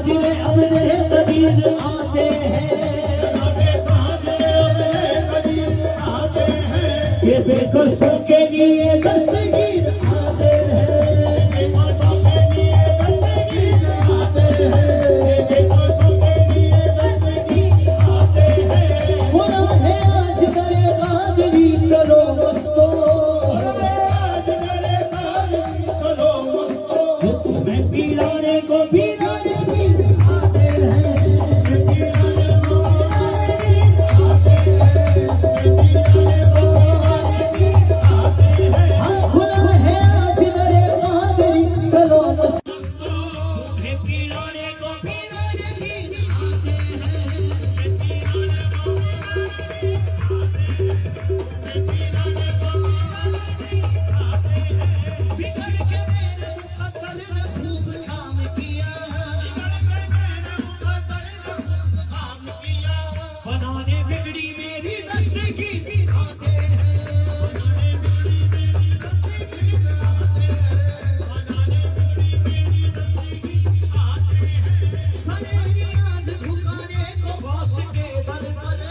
साजिद अपने कदीर आते हैं, ये बेकसों के लिए दस्तगीर आते हैं, खुदा है आज करे कादरी चलो मस्तो, तुम्हें पिलाने को पिलाने भी आते हैं, हाँ खुदा है आज करे कादरी चलो मस्तो, तुम्हें पिलाने को पिलाने भी बनाने बिगड़ी मेरी दस्तगीर आते हैं, सनेरी आज झुकाने को बॉस के दर पर,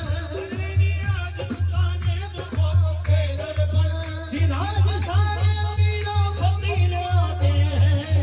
सिराज सारे अमीरों फकीर आते हैं,